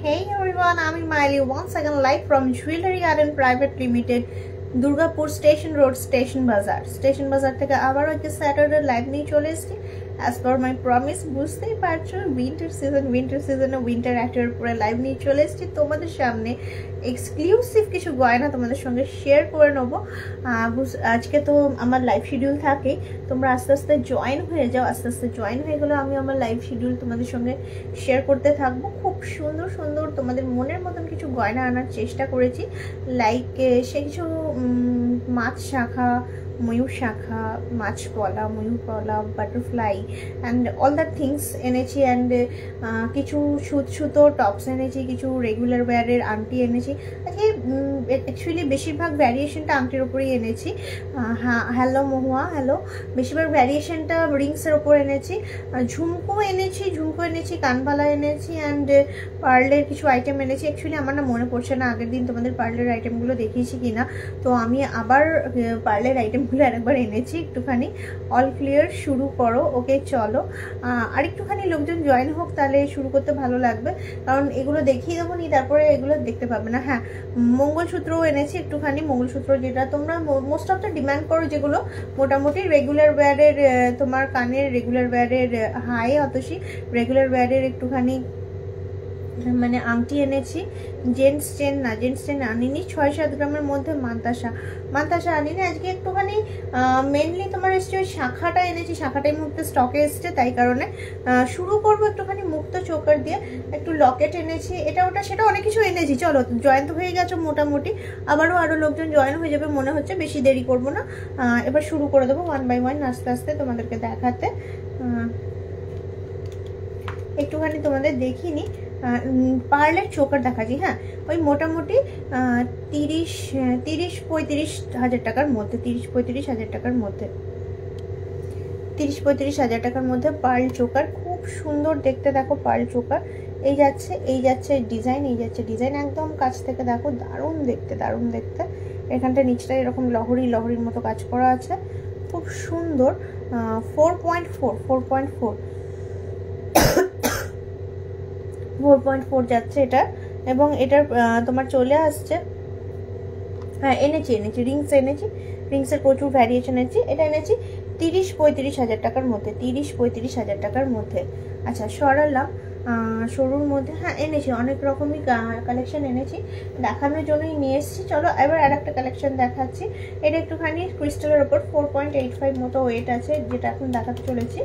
Hey everyone, I'm Miley once again live from Jewelry Garden Private Limited, Durgapur Station Road, Station Bazaar. Station Bazaar থেকে আবার আজকে Saturday live নিয়ে চলে এসেছি। As per my promise, বুঝতেই পারছো winter সিজনে উইন্টার অ্যাক্টের উপরে লাইভ নিয়ে চলে এসেছি তোমাদের সামনে। এক্সক্লুসিভ কিছু গয়না তোমাদের সঙ্গে শেয়ার করে নেবো। আজকে তো আমার লাইভ শিডিউল থাকে, তোমরা আস্তে আস্তে জয়েন হয়ে যাও। আস্তে আস্তে জয়েন হয়ে গেলে আমি আমার লাইভ শিডিউল তোমাদের সঙ্গে শেয়ার করতে থাকবো। খুব সুন্দর সুন্দর তোমাদের মনের মতন কিছু গয়না আনার চেষ্টা করেছি। লাইক সে কিছু মাছ শাখা, ময়ূর শাখা, মাছ পলা, ময়ূর পলা, butterfly and all that things এনেছি। অ্যান্ড কিছু সুতো টপস এনেছি, কিছু রেগুলার ওয়্যারের আংটি এনেছি। আজকে অ্যাকচুয়ালি বেশিরভাগ ভ্যারিয়েশনটা আংটির ওপরেই এনেছি। হ্যালো মহুয়া, হ্যালো। বেশিরভাগ ভ্যারিয়েশনটা রিংসের ওপর এনেছি। ঝুমকো এনেছি, কানবালা এনেছি অ্যান্ড পার্লের কিছু আইটেম এনেছি। অ্যাকচুয়ালি আমার না মনে পড়ছে না আগের দিন তোমাদের পার্লের আইটেমগুলো দেখিয়েছি কিনা, তো আমি আবার পার্লের আইটেমগুলো আরেকবার এনেছি। একটুখানি অল ক্লিয়ার, শুরু করো। ওকে চলো, আর একটুখানি লোকজন জয়েন হোক, তাহলে শুরু করতে ভালো লাগবে, কারণ এগুলো দেখিয়ে দেবো নি তারপরে এগুলো দেখতে পাবে না। হ্যাঁ, মঙ্গলসূত্রও এনেছি একটুখানি। মঙ্গলসূত্র যেটা তোমরা মোস্ট অফ দ্য ডিমান্ড করো, যেগুলো মোটামুটি রেগুলার ওয়্যারের, তোমার কানের রেগুলার ওয়্যারের হাই অতসী রেগুলার ওয়্যারের একটুখানি মানে আংটি এনেছি। জেন্টস চেন আনিনি। 6-7 গ্রামের মধ্যে মান্তাসা আনিনি। আজকে একটুখানি মেনলি তোমার এসছে ওই শাখাটা এনেছি। শাখাটাই মুহূর্তে স্টকে এসছে, তাই কারণে শুরু করবো একটুখানি মুক্ত চোকার দিয়ে। একটু লকেট এনেছি, এটা ওটা সেটা অনেক কিছু এনেছি। চলো, জয়েন তো হয়ে গেছো মোটামুটি, আরও লোকজন জয়েন হয়ে যাবে মনে হচ্ছে। বেশি দেরি করবো না, এবার শুরু করে দেবো ওয়ান বাই ওয়ান আস্তে আস্তে তোমাদেরকে দেখাতে। একটুখানি তোমাদের দেখিনি পার্লের চোকার দেখাচ্ছি। হ্যাঁ, ওই মোটামুটি 30-35 হাজার টাকার মধ্যে, 30-35 হাজার টাকার মধ্যে, 30-35 হাজার টাকার মধ্যে পার্ল চোকার। খুব সুন্দর দেখতে, দেখো পার্ল চোকার। এই যাচ্ছে ডিজাইন একদম কাছ থেকে দেখো, দারুণ দেখতে। এখানটা নিচটা এরকম লহরির মতো কাজ করা আছে, খুব সুন্দর। 4.4 যাচ্ছে এটা। এবং এটার তোমার চলে আসছে, হ্যাঁ এনেছি রিংসের প্রচুর ভ্যারিয়েশন এনেছি। এটা এনেছি 30-35 হাজার টাকার মধ্যে, 30-35 হাজার টাকার মধ্যে। আচ্ছা, সরালাম। সরুর মধ্যে হ্যাঁ এনেছি, অনেক রকমই কালেকশন এনেছি, দেখানোর জন্যই নিয়ে এসেছি। চলো এবার আর একটা কালেকশন দেখাচ্ছি। এটা একটুখানি ক্রিস্টালের ওপর 4.85 মতো ওয়েট আছে, যেটা এখন দেখাতে চলেছি।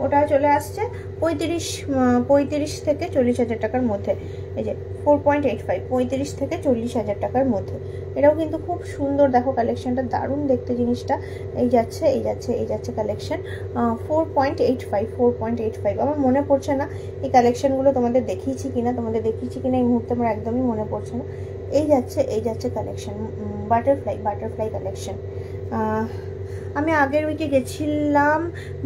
ওটা চলে আসছে 35 থেকে 40 হাজার টাকার মধ্যে। এই যে 4.85, 35 থেকে 40 হাজার টাকার মধ্যে। এটাও কিন্তু খুব সুন্দর, দেখো কালেকশনটা দারুণ দেখতে জিনিসটা। এই যাচ্ছে কালেকশন 4.85। আমার মনে পড়ছে না এই কালেকশনগুলো তোমাদের দেখিয়েছি কিনা এই মুহূর্তে আমার একদমই মনে পড়ছে না। এই যাচ্ছে কালেকশন বাটারফ্লাই কালেকশন। আমি আগের উইকে গেছিলাম,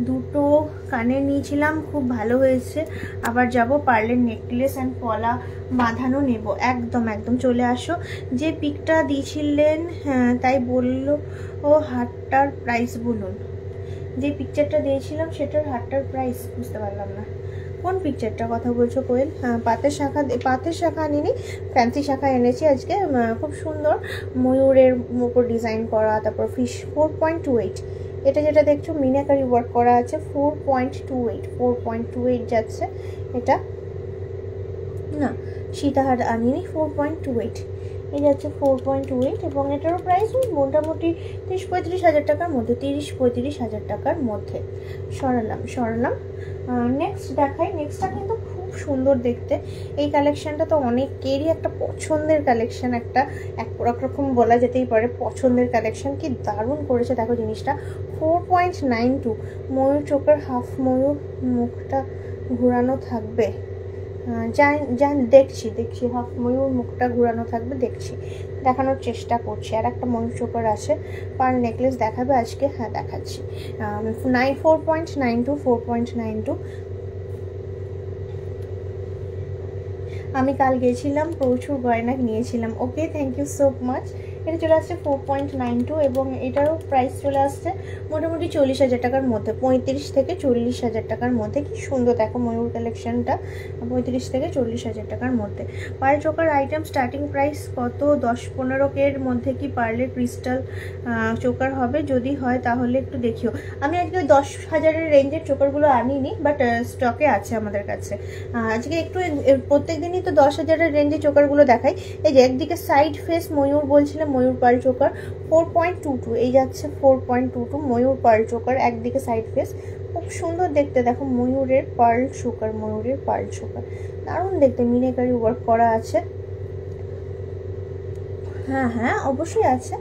দুটো কানে নিয়েছিলাম, খুব ভালো হয়েছে। আবার যাব, পার্লের নেকলেস অ্যান্ড পলা বাঁধানো নেব। একদম চলে আসো। যে পিকটা দিয়েছিলেন তাই বললো, ও হারটার প্রাইস বলুন। যে পিকচারটা দিয়েছিলাম সেটার হারটার প্রাইস বুঝতে পারলাম না। কোন পিকচারটার কথা বলছো কোয়েল? হ্যাঁ, পাতের শাখা আনিনি, ফ্যান্সি শাখা এনেছি আজকে। খুব সুন্দর ময়ূরের উপর ডিজাইন করা, তারপর ফিশ। 4.28 এটা যেটা দেখছো মিনাকারি ওয়ার্ক করা আছে। 4.28 যাচ্ছে এটা। না, সীতাহার আনিনি। 4.28 এই যাচ্ছে 4.28। এবং এটারও প্রাইস মোটামুটি 30-35 হাজার টাকার মধ্যে, 30-35 হাজার টাকার মধ্যে। সরালাম। নেক্সট দেখাই। নেক্সটটা কিন্তু খুব সুন্দর দেখতে। এই কালেকশনটা তো অনেকেরই একটা পছন্দের কালেকশন, একরকম বলা যেতেই পারে পছন্দের কালেকশন। কি দারুণ করেছে দেখো জিনিসটা। 4.92 ময়ূর চোখের হাফ ময়ূর, মুখটা ঘোরানো থাকবে। দেখছি হাফ ময়ূর মুখটা ঘুরানো থাকবে, দেখানোর চেষ্টা করছি। আর একটা ময়ূর চোখের আছে। পার নেকলেস দেখাবে আজকে? হ্যাঁ দেখাচ্ছি। 4.92। আমি কাল গেছিলাম, প্রচুর গয়না নিয়েছিলাম। ওকে, থ্যাংক ইউ সো মাচ। এটা চলে আসছে 4.92 এবং এটারও প্রাইস চলে আসছে মোটামুটি 40,000 টাকার মধ্যে, 35 থেকে 40,000 টাকার মধ্যে। কি সুন্দর দেখো ময়ূর কালেকশনটা, 35 থেকে 40,000 টাকার মধ্যে। Pearl choker item starting price কত? 10-15 এর মধ্যে কি পার্লের ক্রিস্টাল চোকার হবে? যদি হয় তাহলে একটু দেখিও। আমি আজকে 10,000-এর রেঞ্জের চোকারগুলো আনিনি, বাট স্টকে আছে আমাদের কাছে। আজকে একটু প্রত্যেক দিনই তো 10,000-এর রেঞ্জে চোকারগুলো দেখাই। এই যে একদিকে সাইড ফেস ময়ূর বলছিলাম, ময়ূর পার্ল চোকার 4.22, এই যাচ্ছে 4.22 ময়ূর পার্ল চোকার, একদিকে সাইড ফেস। খুব সুন্দর দেখতে দেখো, ময়ূরের পার্ল চোকার, ময়ূরের পার্ল চোকার দারুণ দেখতে, মিনেকারি ওয়ার্ক করা আছে। হ্যাঁ হ্যাঁ অবশ্যই আছে।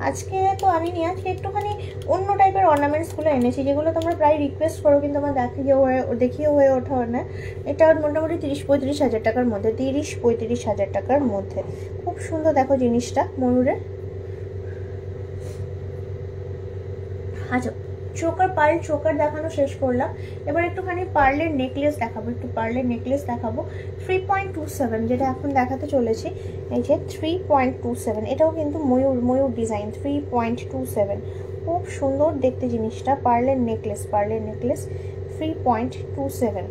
আজকে তো আনিনি, আজকে একটুখানি অন্য টাইপের অর্নামেন্টসগুলো এনেছি, যেগুলো তোমরা প্রায় রিকোয়েস্ট করো কিন্তু আমার দেখিয়ে হয়ে ওঠা না। এটা মোটামুটি 30-35,000 টাকার মধ্যে, 30-35,000 টাকার মধ্যে। খুব সুন্দর দেখো জিনিসটা ময়ূরের। আচ্ছা, চোকার পার্ল চোকার দেখানো শেষ করলাম, এবার একটুখানি পার্লের নেকলেস দেখাবো, একটু পার্লের নেকলেস দেখাবো। 3.27 যেটা এখন দেখাতে চলেছি, এই যে 3.27, এটাও কিন্তু ময়ূর ডিজাইন। 3.27 খুব সুন্দর দেখতে জিনিসটা, পার্লের নেকলেস, পার্লের নেকলেস 3.27।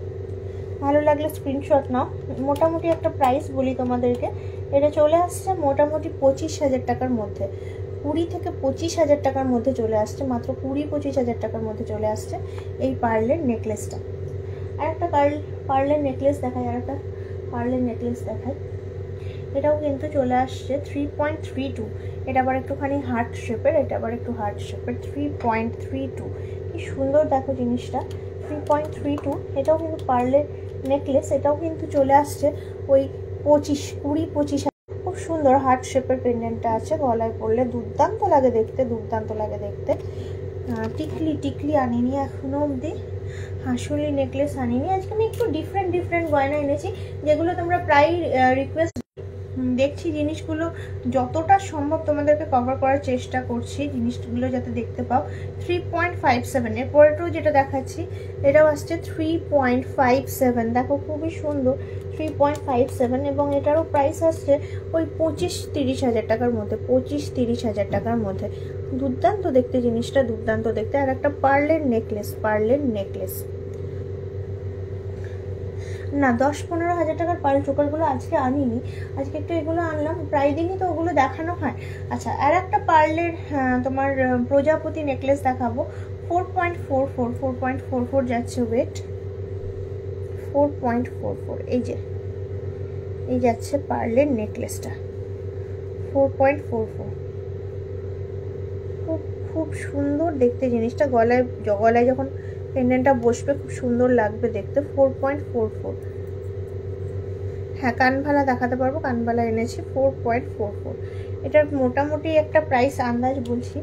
ভালো লাগলে স্ক্রিনশট নাও। মোটামুটি একটা প্রাইস বলি তোমাদেরকে, এটা চলে আসছে মোটামুটি 25,000 টাকার মধ্যে, 20 থেকে 25,000 টাকার মধ্যে চলে আসছে, মাত্র 20-25,000 টাকার মধ্যে চলে আসছে এই পার্লের নেকলেসটা। আর একটা পার্লের নেকলেস দেখাই, আর একটা পার্লের নেকলেস দেখাই। এটাও কিন্তু চলে আসছে 3.32, এটা আবার একটুখানি হার্ট শেপের, এটা আবার একটু হার্ট শেপের। 3.32 কি সুন্দর দেখো জিনিসটা, 3.32। এটাও কিন্তু পার্লের নেকলেস, এটাও কিন্তু চলে আসছে ওই 20-25। খুব সুন্দর হার্ট শেপের পেন্ডেন্টটা আছে, গলায় পরলে দুর্দান্ত লাগে দেখতে, দুর্দান্ত লাগে দেখতে। টিকলি আনিনি এখনো অবধি, হাসুলি নেকলেস আনিনি। আজকে আমি একটু ডিফারেন্ট গয়না এনেছি, যেগুলো তোমরা প্রায় রিকোয়েস্ট দেখছি। জিনিসগুলো যতটা সম্ভব তোমাদেরকে কভার করার চেষ্টা করছি, জিনিসগুলো যাতে দেখতে পাও। 3.57, এরপরেটাও যেটা দেখাচ্ছি এটাও আসছে 3.57, দেখো খুবই সুন্দর 3.57, এবং এটারও প্রাইস আসছে ওই 25-30,000 টাকার মধ্যে, 25-30,000 টাকার মধ্যে। দুর্দান্ত দেখতে জিনিসটা, দুর্দান্ত দেখতে। আর একটা পার্লের নেকলেস, পার্লের নেকলেস না 10-15 হাজার টাকার পার্ল চোকারগুলো আজকে আনিনি, আজকে একটু এগুলো আনলাম, প্রায় দিনই তো ওগুলো দেখানো হয়। আচ্ছা, আর একটা পার্লের তোমার প্রজাপতি নেকলেস দেখাবো। 4.44 যাচ্ছে ওয়েট, 4.44। এই যাচ্ছে পার্লের নেকলেসটা 4.44। খুব সুন্দর দেখতে জিনিসটা, গলায় যখন পেন্ডেন্টটা বসবে খুব সুন্দর লাগবে দেখতে। 4.44। হ্যাঁ, কানভালা দেখাতে পারবো, কানভালা এনেছি 4.44। এটার মোটামুটি একটা প্রাইস আন্দাজ বলছি,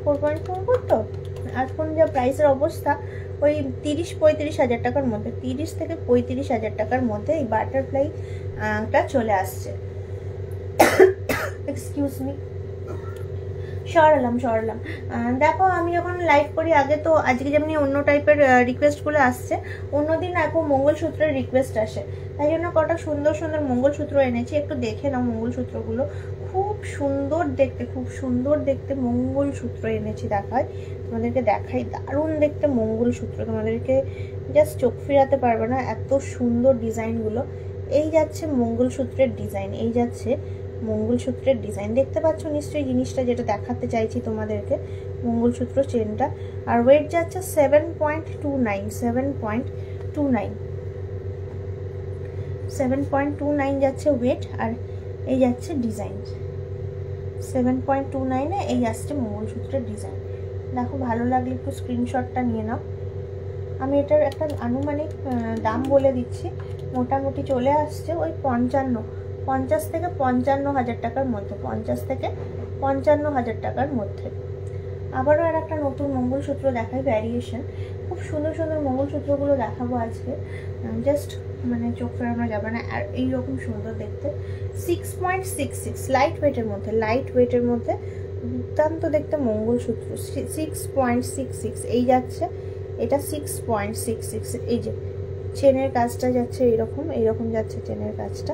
4.44 তো এখন যা প্রাইসের অবস্থা ওই 30-35,000 টাকার মধ্যে, 30 থেকে 35,000 টাকার মধ্যে এই বাটারফ্লাইটা চলে আসছে। এক্সকিউজ মি, সরালাম। দেখো আমি যখন লাইভ করি আগে তো আজকে যেমনি অন্য টাইপের রিকোয়েস্টগুলো আসছে, অন্যদিন এখন মঙ্গলসূত্রের রিকোয়েস্ট আসে, তাই জন্য কটা সুন্দর মঙ্গলসূত্র এনেছি, একটু দেখে নাও মঙ্গলসূত্রগুলো। খুব সুন্দর দেখতে মঙ্গলসূত্র এনেছি, তোমাদেরকে দেখাই। দারুণ দেখতে মঙ্গলসূত্র, তোমাদেরকে জাস্ট চোখ ফিরাতে পারবে না, এত সুন্দর ডিজাইনগুলো। এই যাচ্ছে মঙ্গলসূত্রের ডিজাইন, এই যাচ্ছে মঙ্গলসূত্রের ডিজাইন, দেখতে পাচ্ছ নিশ্চয়ই জিনিসটা, যেটা দেখাতে চাইছি তোমাদেরকে, মঙ্গলসূত্র চেনটা। আর ওয়েট যাচ্ছে 7.29 যাচ্ছে ওয়েট। আর এই যাচ্ছে ডিজাইন 7.29-এ এই আসছে মঙ্গলসূত্রের ডিজাইন। দেখো ভালো লাগলে একটু স্ক্রিনশটটা নিয়ে নাও। আমি এটার একটা আনুমানিক দাম বলে দিচ্ছি, মোটামুটি চলে আসছে ওই 50 থেকে 55,000 টাকার মধ্যে, 50 থেকে 55,000 টাকার মধ্যে। আবারও আর একটা নতুন মঙ্গলসূত্র দেখাই, ভ্যারিয়েশন। খুব সুন্দর মঙ্গলসূত্রগুলো দেখাবো আজকে, জাস্ট মানে চোখ ফেরানো যাবে না, আর এইরকম সুন্দর দেখতে। 6.66 লাইট ওয়েটের মধ্যে দুর্দান্ত দেখতে মঙ্গলসূত্র। 6.66 এই যাচ্ছে, এটা 6.66। এই যে চেনের কাজটা যাচ্ছে এইরকম যাচ্ছে চেনের কাজটা,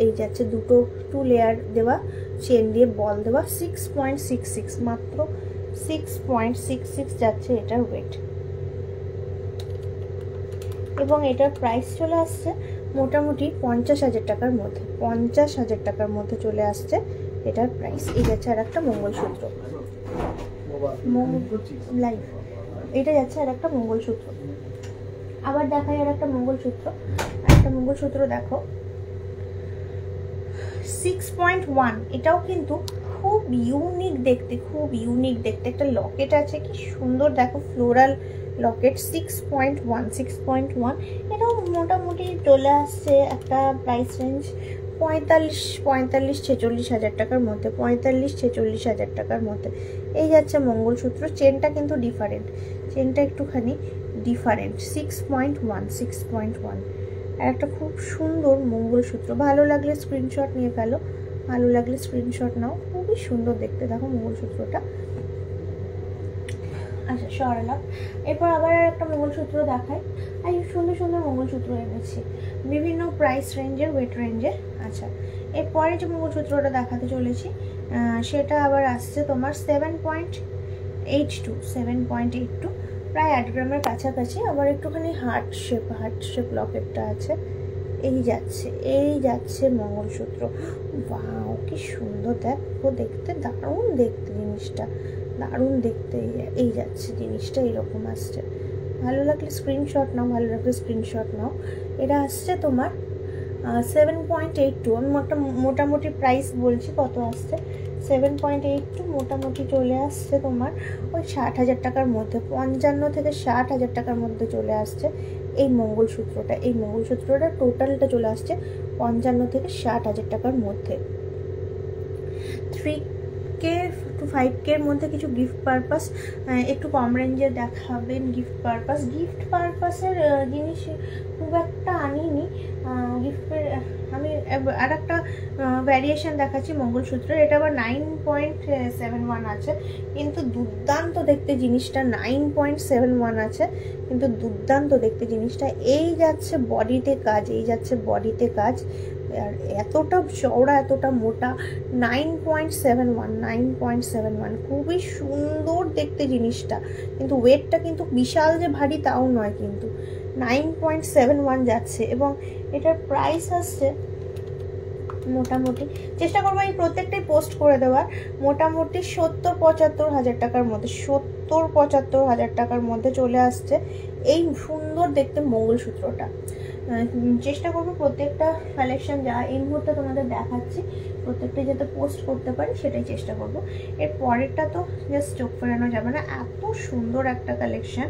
এই যাচ্ছে দুটো 2 লেয়ার দেওয়া চেন দিয়ে বল দেওয়া 6.66 মাত্র 6.66 যাচ্ছে এটার ওয়েট এবং এটার প্রাইস চলে আসছে মোটামুটি 50,000 টাকার মধ্যে 50,000 টাকার মধ্যে চলে আসছে এটার প্রাইস। এই যাচ্ছে আর একটা মঙ্গলসূত্র লাইভ, এটা যাচ্ছে আর একটা মঙ্গলসূত্র। আবার দেখাই আর একটা মঙ্গলসূত্র, একটা মঙ্গলসূত্র দেখো 6.1, এটাও কিন্তু খুব ইউনিক দেখতে, খুব ইউনিক দেখতে। একটা লকেট আছে কি সুন্দর দেখো, ফ্লোরাল লকেট 6.1 6.1। এটাও মোটামুটি চলে আসছে একটা প্রাইস রেঞ্জ 45-46 টাকার মধ্যে, 45-46 টাকার মধ্যে। এই যাচ্ছে মঙ্গলসূত্র। চেনটা কিন্তু ডিফারেন্ট, চেনটা একটুখানি ডিফারেন্ট 6.1 আর একটা খুব সুন্দর মঙ্গলসূত্র। ভালো লাগলে স্ক্রিনশট নিয়ে ফেলো, ভালো লাগলে স্ক্রিনশট নাও। খুবই সুন্দর দেখতে দেখো মঙ্গলসূত্রটা। আচ্ছা সরালাম। এরপর আবার একটা মঙ্গলসূত্র দেখাই। আর সুন্দর সুন্দর মঙ্গলসূত্র এনেছি বিভিন্ন প্রাইস রেঞ্জের, ওয়েট রেঞ্জের। আচ্ছা এরপরে যে মঙ্গলসূত্রটা দেখাতে চলেছি সেটা আবার আসছে তোমার 7.82 প্রায় 8 গ্রামের কাছাকাছি। আবার একটুখানি হার্ট শেপ লকেটটা আছে। এই যাচ্ছে মঙ্গলসূত্র। ওয়াও কি সুন্দর দেখো দেখতে, দারুণ দেখতে জিনিসটা, দারুণ দেখতে। এই যাচ্ছে জিনিসটা এরকম আসছে। ভালো লাগলে স্ক্রিনশট নাও, ভালো লাগলে স্ক্রিনশট নাও। এটা আসছে তোমার 7.82। আমি মোটামুটি প্রাইস বলছি কত আসছে। 7.82 মোটামুটি চলে আসছে তোমার ওই 60,000 টাকার মধ্যে, 55 থেকে 60,000 টাকার মধ্যে চলে আসছে এই মঙ্গলসূত্রটা। এই মঙ্গলসূত্রটা টোটালটা চলে আসছে 55 থেকে 60,000 টাকার মধ্যে। 3K to 5K এর মধ্যে কিছু গিফট পারপাস একটু কম রেঞ্জে দেখাবেন। গিফট পারপাসের জিনিস খুব একটা আনিনি। গিফটের আমি আর একটা ভ্যারিয়েশন দেখাচ্ছি মঙ্গলসূত্রের। এটা আবার 9.71 আছে, কিন্তু দুর্দান্ত দেখতে জিনিসটা। 9.71 আছে কিন্তু দুর্দান্ত দেখতে জিনিসটা। এই যাচ্ছে বডিতে কাজ, এই যাচ্ছে বডিতে কাজ। আর এতটা চওড়া, এতটা মোটা। 9.71 খুবই সুন্দর দেখতে জিনিসটা, কিন্তু ওয়েটটা কিন্তু বিশাল যে ভারী তাও নয়, কিন্তু 9.71 যাচ্ছে। এবং এটার প্রাইস আসছে মোটামুটি, চেষ্টা করবো এই প্রত্যেকটাই পোস্ট করে দেওয়ার, মোটামুটি 70-75 টাকার মধ্যে, 70-75 টাকার মধ্যে চলে আসছে এই সুন্দর দেখতে মঙ্গলসূত্রটা। চেষ্টা করবো প্রত্যেকটা কালেকশন যা এই মুহূর্তে তোমাদের দেখাচ্ছি প্রত্যেকটা যাতে পোস্ট করতে পারি সেটাই চেষ্টা করব। এর পরেরটা তো জাস্ট চোখ ফেরানো যাবে না, এত সুন্দর একটা কালেকশন।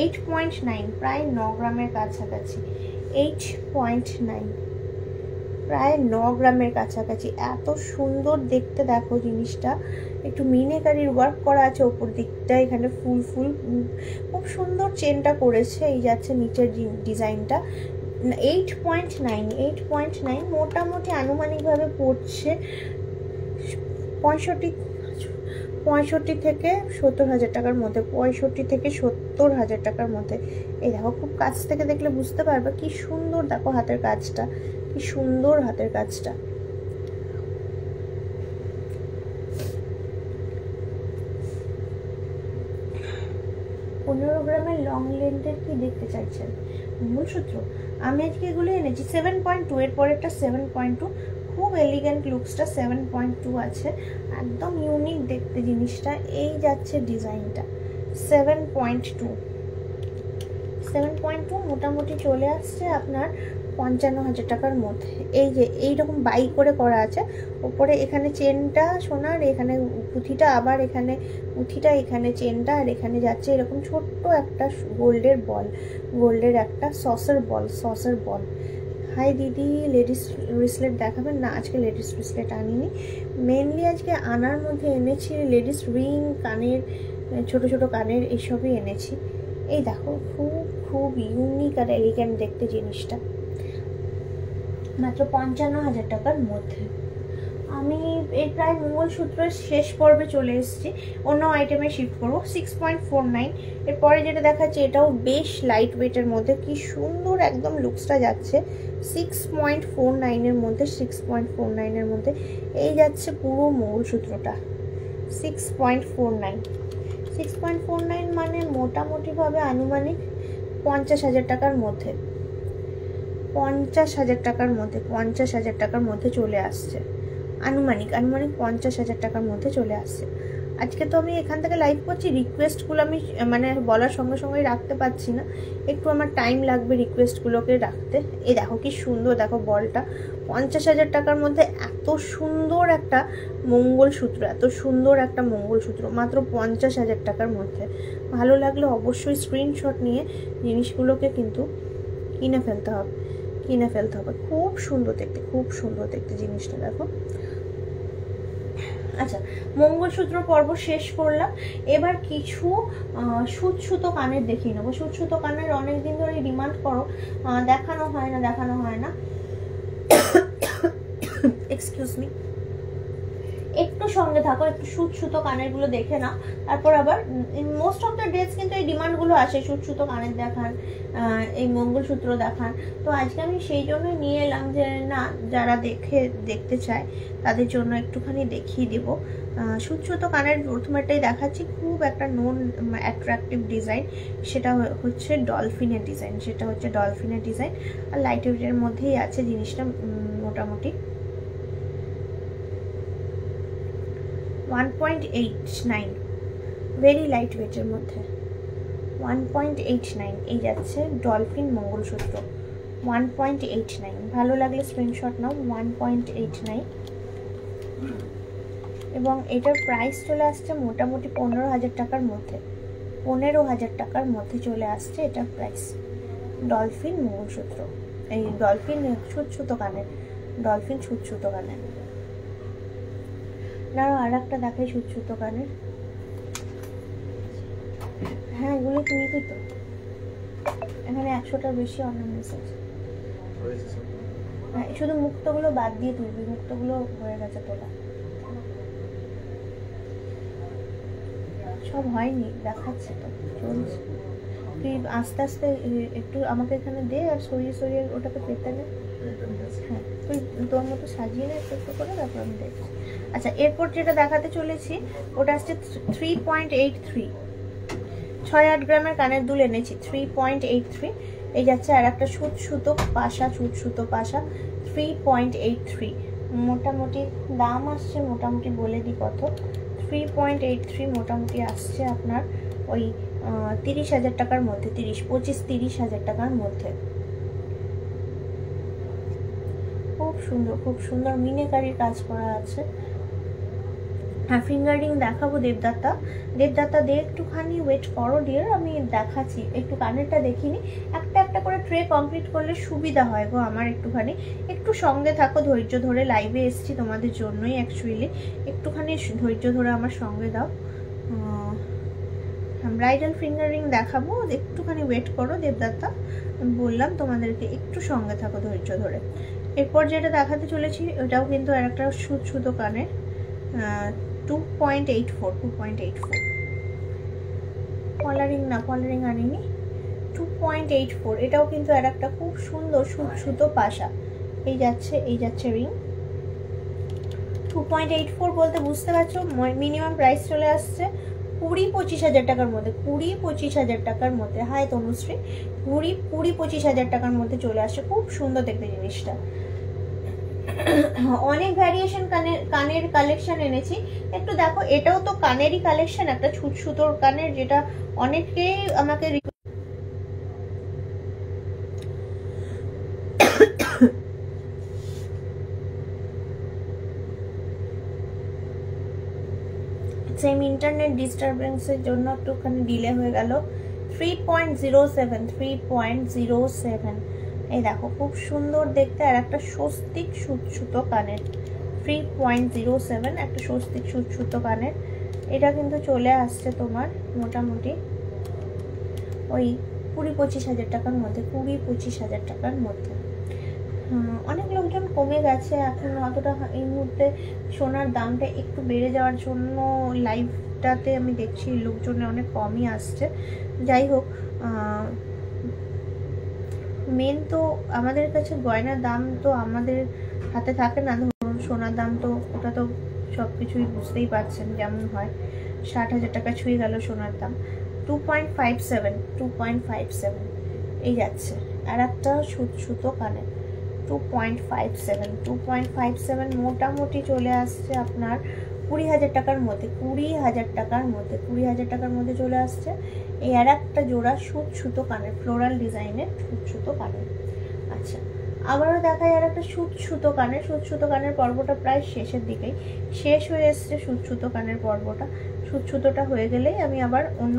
8.9 প্রায় 9 গ্রামের কাছাকাছি, 8.9 প্রায় 9 গ্রামের কাছাকাছি। এত সুন্দর দেখতে দেখো জিনিসটা। একটু মিনেকারির ওয়ার্ক করা আছে ওপর দিকটা, এখানে ফুল খুব সুন্দর চেনটা করেছে। এই যাচ্ছে নিচের ডিজাইনটা। 8.9 মোটামুটি আনুমানিকভাবে পড়ছে 65 থেকে 70,000 টাকার মধ্যে, 65 থেকে 70,000 টাকার মধ্যে। এই দেখো খুব কাছ থেকে দেখলে বুঝতে পারবে কি সুন্দর দেখো হাতের কাজটা, কি সুন্দর হাতের কাজটা। পনেরো গ্রামের লং লেন্থের কি দেখতে চাইছেন মঙ্গলসূত্র? আমি আজকে এগুলো এনেছি 7.2, এর পরেরটা 7.2। খুব এলিগেন্ট লুকসটা 7.2 আছে, একদম ইউনিক দেখতে জিনিসটা। এই যাচ্ছে ডিজাইনটা 7.2 মোটামুটি চলে আসছে আপনার 55,000 টাকার মধ্যে। এই যে এইরকম বাই করে করা আছে, ওপরে এখানে চেনটা সোনার, এখানে পুঁথিটা, আবার এখানে পুঁথিটা, এখানে চেনটা, আর এখানে যাচ্ছে এরকম ছোট্ট একটা গোল্ডের বল, গোল্ডের একটা সসের বল। হাই দিদি, লেডিস ব্রেসলেট দেখাবেন না? আজকে লেডিস ব্রেসলেট আনিনি, মেনলি আজকে আনার মধ্যে এনেছি লেডিস রিং, কানের ছোট ছোট কানের, এইসবই এনেছি। এই দেখো খুব ইউনিক আর এলিগেন্ট দেখতে জিনিসটা, মাত্র 55,000 টাকার মধ্যে। আমি এই প্রায় মঙ্গলসূত্রের শেষ পর্বে চলে এসেছি, অন্য আইটেমে শিফট করবো। 6.49। এরপরে যেটা দেখাচ্ছে এটাও বেশ লাইট ওয়েটের মধ্যে, কি সুন্দর একদম লুকসটা যাচ্ছে। 6.49-এর মধ্যে, 6.49-এর মধ্যে এই যাচ্ছে পুরো মঙ্গলসূত্রটা। 6.49, 6.49 মানে মোটামুটিভাবে আনুমানিক 50,000 টাকার মধ্যে, 50,000 টাকার মধ্যে, 50,000 টাকার মধ্যে চলে আসছে। আনুমানিক 50,000 টাকার মধ্যে চলে আসছে। আজকে তো আমি এখান থেকে লাইভ করছি, রিকোয়েস্টগুলো আমি মানে বলার সঙ্গে সঙ্গেই রাখতে পারছি না, একটু আমার টাইম লাগবে রিকোয়েস্টগুলোকে রাখতে। এই দেখো কি সুন্দর, দেখো বলটা 50,000 টাকার মধ্যে এত সুন্দর একটা মঙ্গলসূত্র, এত সুন্দর একটা মঙ্গলসূত্র মাত্র 50,000 টাকার মধ্যে। ভালো লাগলে অবশ্যই স্ক্রিনশট নিয়ে জিনিসগুলোকে কিন্তু কিনে ফেলতে হবে, কিনে ফেলতে হবে। খুব সুন্দর দেখতে, খুব সুন্দর দেখতে জিনিসটা দেখো। আচ্ছা, মঙ্গলসূত্র পর্ব শেষ করলাম। এবার কিছু সুচ সুতো কানের দেখিয়ে নেবো। সুচ সুতো কানের অনেকদিন ধরে ডিমান্ড করো, দেখানো হয় না। এক্সকিউজ মি, একটু সঙ্গে থাকো, একটু সুচ সুতো কানের গুলো দেখে নাও, তারপর আবার মোস্ট অফ দ্য ডেজ কিন্তু এই ডিমান্ড গুলো আসে, সুচ সুতো কানের দেখান, এই মঙ্গলসূত্র দেখান। তো আজকে আমি সেই জন্যই নিয়ে এলাম যে না, যারা দেখতে চায় তাদের জন্য একটুখানি দেখিয়ে দেব। সুচ সুতো কানের প্রথমেটাই দেখাচ্ছি, খুব একটা নন অ্যাট্রাকটিভ ডিজাইন, সেটা হচ্ছে ডলফিনের ডিজাইন, সেটা হচ্ছে ডলফিনের ডিজাইন। আর লাইট ওয়েটের মধ্যেই আছে জিনিসটা, মোটামুটি 1.89, ভেরি লাইট ওয়েটের মধ্যে 1.89 এই যাচ্ছে ডলফিন মঙ্গলসূত্র 1.89। ভালো লাগলে স্ক্রিনশট নাও। 1.89 এবং এটার প্রাইস চলে আসছে মোটামুটি 15,000 টাকার মধ্যে, 15,000 টাকার মধ্যে চলে আসছে এটার প্রাইস। ডলফিন মঙ্গলসূত্র, এই ডলফিন ছুঁতো কানের, ডলফিন ছুঁতো কানের। না আর একটা দেখাই সুতো কানের। হ্যাঁ, এগুলো তুলবি তো, এখানে 100টার বেশি অর্নামেন্টস আছে। হ্যাঁ, শুধু মুক্তগুলো বাদ দিয়ে তুলবি, মুক্তগুলো হয়ে গেছে তোলা, সব হয়নি, দেখাচ্ছে তো, চলছে। তুই আস্তে আস্তে একটু আমাকে এখানে দে, আর সরিয়ে ওটাকে পেতে নে। হ্যাঁ, তুই তোর মতো সাজিয়ে নে একটু করে, তারপর আমি দেখছি। আচ্ছা, এরপর যেটা দেখাতে চলেছি ওটা আসছে 3.83, 6-8 গ্রামের কানের দুল এনেছি। 3.83 এই যাচ্ছে। আর একটা সুচ সুতো পাশা 3.83, মোটামুটি দাম আসছে, মোটামুটি বলে দিই কত। 3.83 মোটামুটি আসছে আপনার ওই 30,000 টাকার মধ্যে, 25-30,000 টাকার মধ্যে। খুব সুন্দর, খুব সুন্দর মিনেকারির কাজ করা আছে। হ্যাঁ, ফিঙ্গারিং দেখাবো। দেবদাতা দিয়ে একটুখানি ওয়েট করো ডিয়ার, আমি দেখাচ্ছি। একটু কানেরটা দেখিনি, একটা করে ট্রে কমপ্লিট করলে সুবিধা হয় গো আমার। একটু সঙ্গে থাকো, ধৈর্য ধরে। লাইভে এসছি তোমাদের জন্যই অ্যাকচুয়ালি, একটুখানি ধৈর্য ধরে আমার সঙ্গে দাও। ব্রাইডাল ফিঙ্গারিং দেখাবো, একটুখানি ওয়েট করো দেবদাতা, বললাম তোমাদেরকে একটু সঙ্গে থাকো ধৈর্য ধরে। এরপর যেটা দেখাতে চলেছি ওটাও কিন্তু আর একটা সুতো কানের, 2.84 কলারিং আনিনি, 2.84। এটাও কিন্তু আর একটা খুব সুন্দর সুতো পাশা। এই যাচ্ছে রিং। 2.84 বলতে বুঝতে পারছো মিনিমাম প্রাইস চলে আসছে 20-25,000 টাকার মধ্যে, 20-25,000 টাকার মধ্যে। হাই তনুশ্রী, 20-25,000 টাকার মধ্যে চলে আসছে। খুব সুন্দর দেখতে জিনিসটা। অনেক ভ্যারিয়েশন কানের কালেকশন এনেছি, একটু দেখো। এটাও তো কানেরই কালেকশন, একটা সুতোর কানের, যেটা অনেকেই আমাকে সেম ইন্টারনেট ডিস্টারবেন্সের জন্য একটুখানি ডিলে হয়ে গেল। 3.07 এই দেখো, খুব সুন্দর দেখতে। আর একটা স্বস্তিক সুতো কানের, 3.07 একটা স্বস্তিক সুতো কানের। এটা কিন্তু চলে আসছে তোমার মোটামুটি ওই 20-25,000 টাকার মধ্যে, 20-25,000 টাকার মধ্যে। অনেক লোকজন কমে গেছে এখন অতটা, এই মুহূর্তে সোনার দামটা একটু বেড়ে যাওয়ার জন্য লাইভটাতে আমি দেখছি লোকজন অনেক কমই আসছে। যাই হোক, মেন তো আমাদের কাছে গয়নার দাম তো আমাদের হাতে থাকে না। ধরুন সোনার দাম তো ওটা তো সব কিছুই বুঝতেই পারছেন যেমন হয়, 60,000 টাকা ছুঁয়ে গেল সোনার দাম। 2.57 এই যাচ্ছে। আর একটা সুতো কানে 2.57 মোটামুটি চলে আসছে আপনার 20,000 টাকার মধ্যে, 20,000 টাকার মধ্যে চলে আসছে। এই আর একটা জোড়া সুতো কানের, ফ্লোরাল ডিজাইনের সুতো কানের। আচ্ছা, আবারও দেখায় আর একটা সুতো কানের পর্বটা প্রায় শেষের দিকেই শেষ হয়ে এসছে। সুতো কানের পর্বটা, সুতোটা হয়ে গেলেই আমি আবার অন্য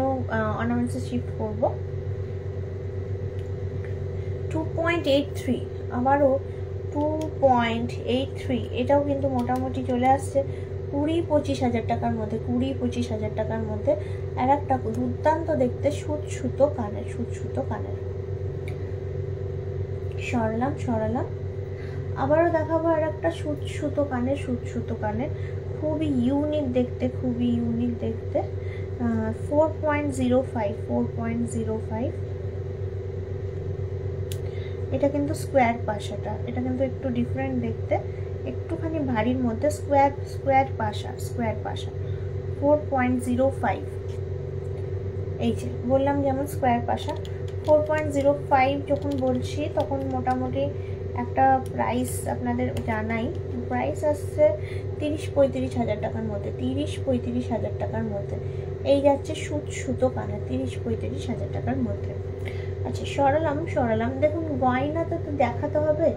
অর্নামেন্টসে শিফট করব। 2.83, আবারও 2.83, এটাও কিন্তু মোটামুটি চলে আসছে 20-25,000 টাকার মধ্যে, 20-25,000 টাকার মধ্যে। আর একটা দুর্দান্ত দেখতে সুতো কানের, সরালাম। আবারও দেখাবো আর একটা সুতো কানের, খুবই ইউনিক দেখতে, 4.05। এটা কিন্তু স্কোয়ার পাশাটা, এটা কিন্তু একটু ডিফারেন্ট দেখতে, একটুখানি ভারীর মধ্যে, স্কোয়ার পাশা 4.05। এই যে বললাম যেমন স্কোয়ার পাশা 4.05 যখন বলছি তখন মোটামুটি একটা প্রাইস আপনাদের জানাই। প্রাইস আসছে 30-35,000 টাকার মধ্যে, 30-35,000 টাকার মধ্যে। এই যাচ্ছে সুতো কানে 30-35,000 টাকার মধ্যে। আচ্ছা, সরালাম। দেখুন গয়নাতে তো দেখাতে হবে,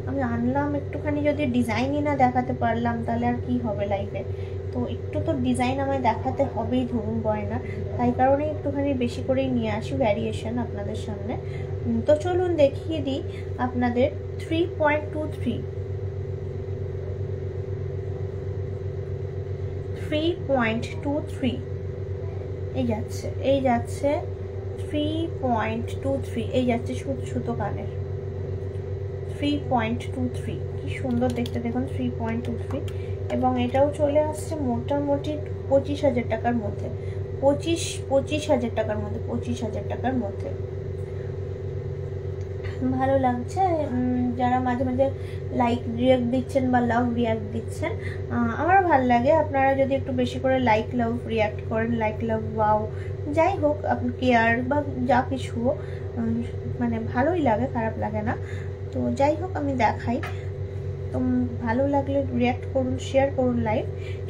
আমি আনলাম একটুখানি, যদি ডিজাইনই না দেখাতে পারলাম তাহলে আর কি হবে লাইফে। তো একটু তো ডিজাইন আমায় দেখাতে হবেই ধরুন গয়না, তাই কারণে একটুখানি বেশি করেই নিয়ে আসি ভ্যারিয়েশন আপনাদের সামনে। তো চলুন দেখিয়ে দিই আপনাদের 3.23 এই যাচ্ছে 3.23 এই যাচ্ছে সুতো কানের 3.23, কি সুন্দর দেখতে দেখুন 3.23। এবং এটাও চলে আসছে মোটামুটি 25,000 টাকার মধ্যে, 25,000 টাকার মধ্যে। ভালো লাগছে যারা মাঝে মাঝে লাইক রিয়াক্ট দিচ্ছেন বা লাভ রিয়াক্ট দিচ্ছেন, আমার ভালো লাগে। আপনারা যদি একটু বেশি করে লাইক লাভ রিয়াক্ট করেন, লাইক লাভ ওয়াও যাই হোক, আপনি কেয়ার বা যা কিছু মানে ভালোই লাগে, খারাপ লাগে না। তো যাই হোক আমি দেখাই, তো ভালো লাগলে রিয়াক্ট করুন, শেয়ার করুন, লাইভ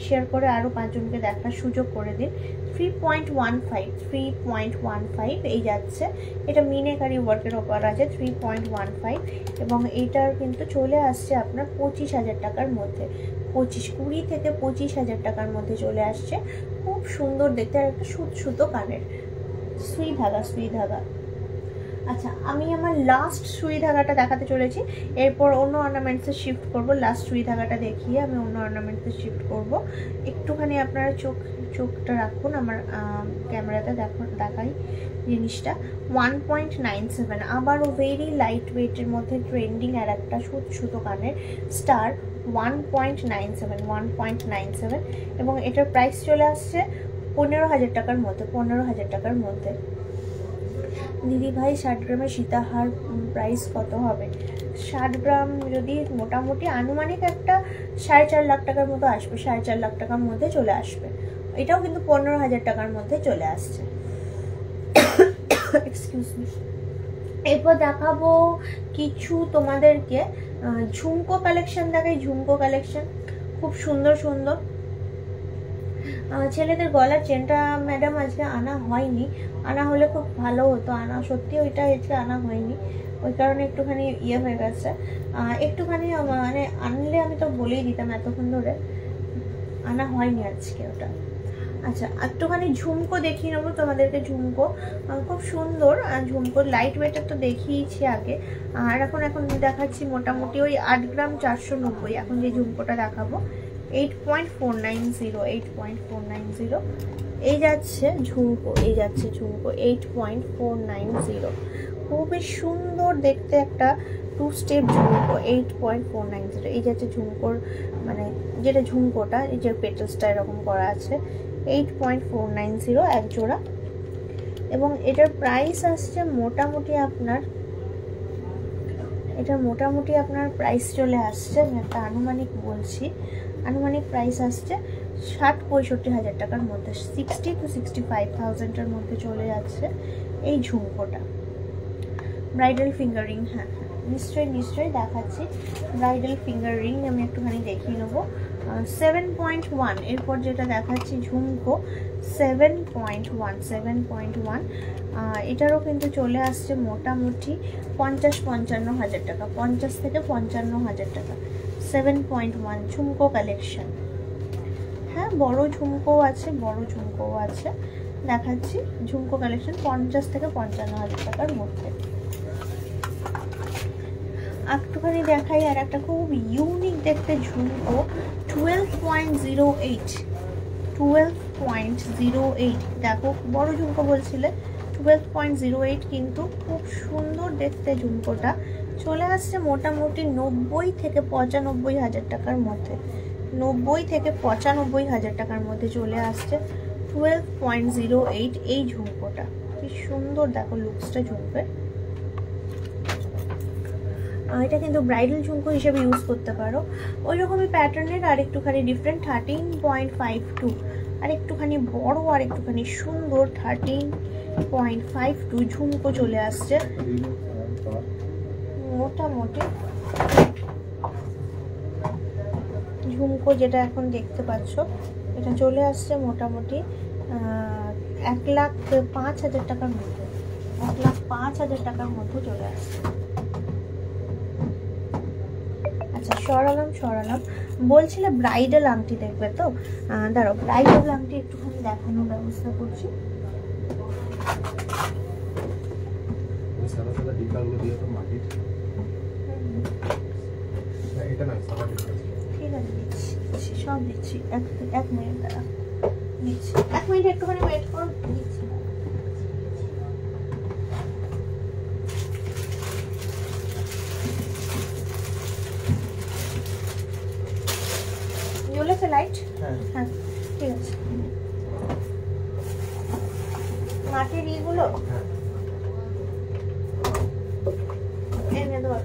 শেয়ার করে আরও 5 জনকে দেখার সুযোগ করে দিন। 3.15 এই যাচ্ছে, এটা মিনেকারি ওয়ার্কের ওপর আছে 3.15। এবং এইটার কিন্তু চলে আসছে আপনার 25,000 টাকার মধ্যে, 20 থেকে 25,000 টাকার মধ্যে চলে আসছে। খুব সুন্দর দেখতে। আর একটা সুতো কানের সুই ধাগা। আচ্ছা, আমি আমার লাস্ট সুই ধাগাটা দেখাতে চলেছি, এরপর অন্য অর্নামেন্টসে শিফট করব। লাস্ট সুই ধাগাটা দেখিয়ে আমি অন্য অর্নামেন্টসে শিফট করব। একটুখানি আপনারা চোখটা রাখুন, আমার ক্যামেরাতে দেখাই জিনিসটা। 1.97, আবারও ভেরি লাইট ওয়েটের মধ্যে ট্রেন্ডিং আর একটা সুতো কানের স্টার 1.97। এবং এটার প্রাইস চলে আসছে 15,000 টাকার মধ্যে। দিদি ভাই 60 গ্রামের সীতাহার প্রাইস কত হবে? 60 গ্রাম যদি মোটামুটি আনুমানিক একটা 4.5 লাখ টাকার মতো আসবে, 4.5 লাখ টাকার মধ্যে চলে আসবে। এটাও কিন্তু 15,000 টাকার মধ্যে চলে আসছে। Excuse me. এরপর দেখাবো কিছু তোমাদেরকে ঝুমকো কালেকশন দেখাই। ঝুমকো কালেকশন খুব সুন্দর। ছেলেদের গলার চেনটা ম্যাডাম আজকে আনা হয়নি, আনা হলে খুব ভালো হতো। সত্যি ওইটা আজকে আনা হয়নি, ওই কারণে একটুখানি হয়ে গেছে। একটুখানি মানে আনলে আমি তো বলেই দিতাম, এতক্ষণ ধরে আনা হয়নি আজকে ওটা। আচ্ছা, একটুখানি ঝুমকো দেখিয়ে নেবো তোমাদেরকে। ঝুমকো খুব সুন্দর ঝুমকো, লাইট ওয়েটের তো দেখিয়েছি আগে। আর এখন দেখাচ্ছি মোটামুটি ওই 8 গ্রাম 490। এখন যে ঝুমকোটা দেখাবো 8.490 এই যাচ্ছে ঝুমকো, 8.490। খুবই সুন্দর দেখতে একটা 2 স্টেপ ঝুমকো 8.490। এই যে ঝুমকোর মানে যেটা ঝুমকোটা এই যে পেটেলসটা এরকম করা আছে 8.490 এক জোড়া। এবং এটার প্রাইস আসছে মোটামুটি আপনার প্রাইস চলে আসছে, আমি একটা আনুমানিক বলছি, আনুমানিক প্রাইস আসছে 60-65 হাজার টাকার মধ্যে, 60 to 65,000-এর মধ্যে চলে যাচ্ছে এই ঝুমকোটা। ব্রাইডাল ফিঙ্গার রিং, হ্যাঁ নিশ্চয়ই দেখাচ্ছি। ব্রাইডাল ফিঙ্গার রিং আমি একটুখানি দেখিয়ে নেবো। 7.1, এরপর যেটা দেখাচ্ছি ঝুমকো 7.1। এটারও কিন্তু চলে আসছে মোটামুটি 50-55 হাজার টাকা, 50 থেকে 55 হাজার টাকা। 7.1 ঝুমকো কালেকশন। হ্যাঁ বড় ঝুমকো আছে, দেখাচ্ছি ঝুমকো কালেকশন 50 থেকে 55 হাজার টাকার মধ্যে। একটুখানি দেখাই আর একটা খুব ইউনিক দেখতে ঝুমকো 12.08। দেখো বড় ঝুমকো বলছিলে, 12.08 কিন্তু খুব সুন্দর দেখতে ঝুমকোটা চলে আসছে মোটামুটি 90 থেকে 95 হাজার টাকার মধ্যে, 90 থেকে 95 হাজার টাকার মধ্যে চলে আসছে 12.08 এই ঝুমকোটা। কি সুন্দর দেখো লুকসটা ঝুমকোর। এটা কিন্তু ব্রাইডাল ঝুমকো হিসেবে ইউজ করতে পারো। ওই রকমই প্যাটার্নের আর একটুখানি ডিফারেন্ট 13.52, আর একটুখানি বড় আর একটুখানি সুন্দর 13.52 ঝুমকো চলে আসছে মোটামুটি। ঝুমকো যেটা এখন দেখতে পাচ্ছ এটা চলে আসছে মোটামুটি 1,05,000 টাকার মধ্যে, 1,05,000 টাকার মধ্যে চলে আসছে। আচ্ছা সরালাম, বলছিলে ব্রাইডাল আংটি দেখবে তো, দাঁড়াও ব্রাইডাল আংটি একটুখানি দেখানোর ব্যবস্থা করছি। ঠিক আছে দিচ্ছি, সব দিচ্ছি, এক মিনিট দাঁড়া দিচ্ছি, 1 মিনিট একটুখানি ওয়েট করো, দিচ্ছি। জ্বলেছে লাইট? হ্যাঁ ঠিক আছে। মাটির ইগুলো এনে ধর।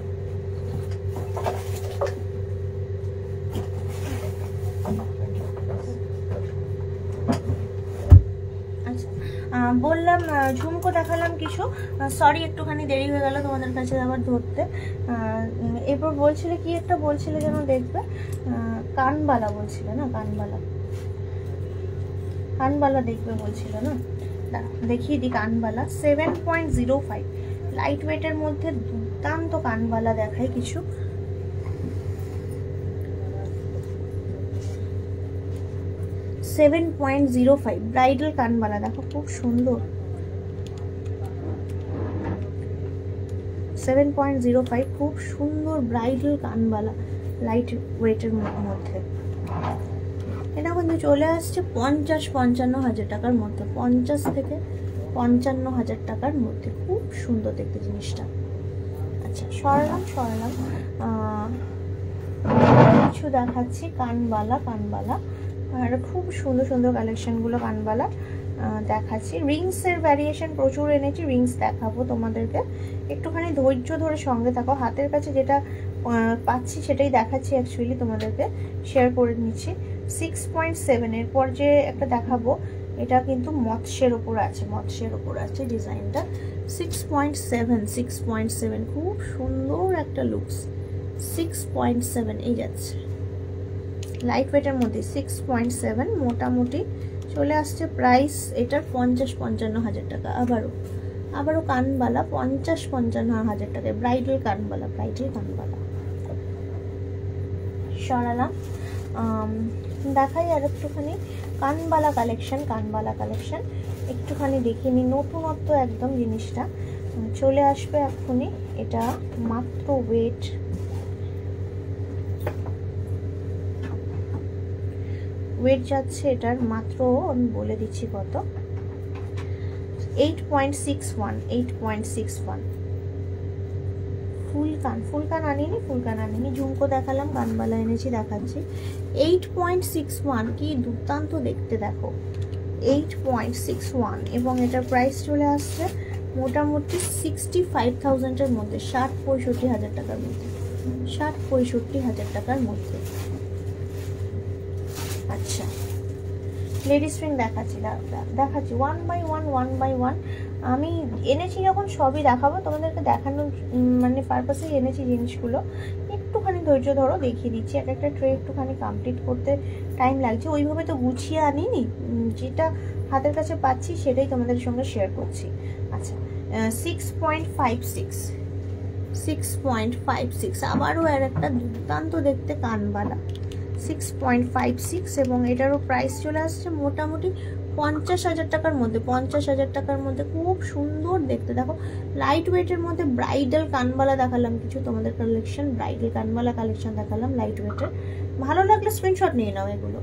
বললাম ঝুমকো দেখালাম কিছু, সরি একটুখানি দেরি হয়ে গেল তোমাদের কাছে আবার ধরতে। এরপর বলছিলে কি একটা বলছিলে যেন দেখবে, কানবালা বলছিলে না, কানবালা দেখবে বলছিল না, দেখিয়ে দিই কানবালা 7.05 লাইট ওয়েটের মধ্যে দুর্দান্ত কানবালা দেখায় কিছু। $7.05 ব্রাইডাল কানবালা দেখো খুব সুন্দর, 7.05 খুব সুন্দর ব্রাইডাল কানবালা লাইট ওয়েটের মধ্যে। এটা কিন্তু চলে আসছে 50-55 হাজার টাকার মধ্যে, 50 থেকে 55 হাজার টাকার মধ্যে। খুব সুন্দর দেখতে জিনিসটা। আচ্ছা সরালাম কিছু দেখাচ্ছি কানবালা আর খুব সুন্দর কালেকশনগুলো কানবালা দেখাচ্ছি। রিংসের ভ্যারিয়েশন প্রচুর এনেছি, রিংস দেখাবো তোমাদেরকে, একটুখানি ধৈর্য ধরে সঙ্গে থাকো। হাতের কাছে যেটা পাচ্ছি সেটাই দেখাচ্ছি, অ্যাকচুয়ালি তোমাদেরকে শেয়ার করে নিচ্ছি। 6.7 এরপর যে একটা দেখাবো এটা কিন্তু মৎস্যের ওপর আছে ডিজাইনটা। 6.7 খুব সুন্দর একটা লুকস। 6.7 এই যাচ্ছে লাইট ওয়েটের মধ্যে, 6.7 মোটামুটি চলে আসছে প্রাইস এটার 50-55 হাজার টাকা। আবারও কানবালা 50-55 হাজার টাকায় ব্রাইডাল কানবালা সরালাম। দেখাই আর একটুখানি কানবালা কালেকশন একটুখানি দেখিয়ে নিই। নতুনত্ব একদম জিনিসটা চলে আসবে এক্ষুনি। এটা মাত্র ওয়েট যাচ্ছে এটার মাত্র, আমি বলে দিচ্ছি কত, 8.61 ফুলকান আনিনি, ঝুমকো দেখালাম, কানবালা এনেছি দেখাচ্ছি। 8.61, কি দুর্দান্ত দেখতে দেখো, 8.61, এবং এটার প্রাইস চলে আসছে মোটামুটি 65,000-এর মধ্যে, 60-65 টাকার মধ্যে, 60-65 টাকার মধ্যে। আচ্ছা, লেডিস রিং দেখাচ্ছি ওয়ান বাই ওয়ান। আমি এনেছি যখন সবই দেখাবো, তোমাদেরকে দেখানোর মানে পারপাসেই এনেছি জিনিসগুলো। একটুখানি ধৈর্য ধরো, দেখিয়ে দিচ্ছি। এক একটা ট্রে একটুখানি কমপ্লিট করতে টাইম লাগছে, ওইভাবে তো গুছিয়ে আনিনি, যেটা হাতের কাছে পাচ্ছি সেটাই তোমাদের সঙ্গে শেয়ার করছি। আচ্ছা, 6.56, আবারও আর একটা দুর্দান্ত দেখতে কানবালা, 6.56, এবং এটারও প্রাইস চলে আসছে মোটামুটি 50,000 টাকার মধ্যে, 50,000 টাকার মধ্যে। খুব সুন্দর দেখতে দেখো, লাইট ওয়েটের মধ্যে ব্রাইডাল কানবালা দেখালাম কিছু তোমাদের কালেকশন, ব্রাইডাল কানবালা কালেকশন দেখালাম লাইট ওয়েটের। ভালো লাগলে স্ক্রিনশট নিয়ে নাও এগুলো।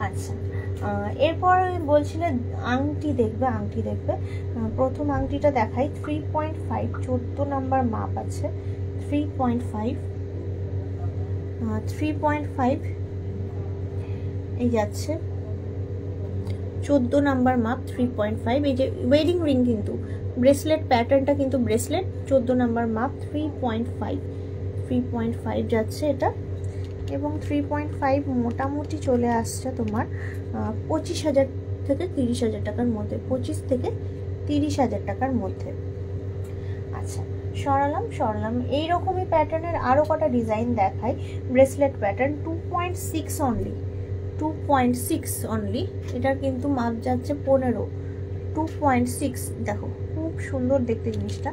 আচ্ছা, এরপর বলছিলে আংটি দেখবে, প্রথম আংটিটা দেখাই। 3.5, 14 নাম্বার মাপ আছে, 3.5 এই যাচ্ছে, 14 নাম্বার মাপ, 3.5। এই যে ওয়েডিং রিং, কিন্তু ব্রেসলেট প্যাটার্নটা কিন্তু ব্রেসলেট, 14 নাম্বার মাপ, 3.5 যাচ্ছে এটা। এবং 3.5 মোটামুটি চলে আসছে তোমার 25,000 থেকে 30,000 টাকার মধ্যে, 25 থেকে 30,000 টাকার মধ্যে। আচ্ছা, সরালাম। এইরকমই প্যাটার্নের আরও কটা ডিজাইন দেখাই। ব্রেসলেট প্যাটার্ন 2.6 অনলি, এটার কিন্তু মাপ যাচ্ছে 15, 2.6। দেখো খুব সুন্দর দেখতে জিনিসটা,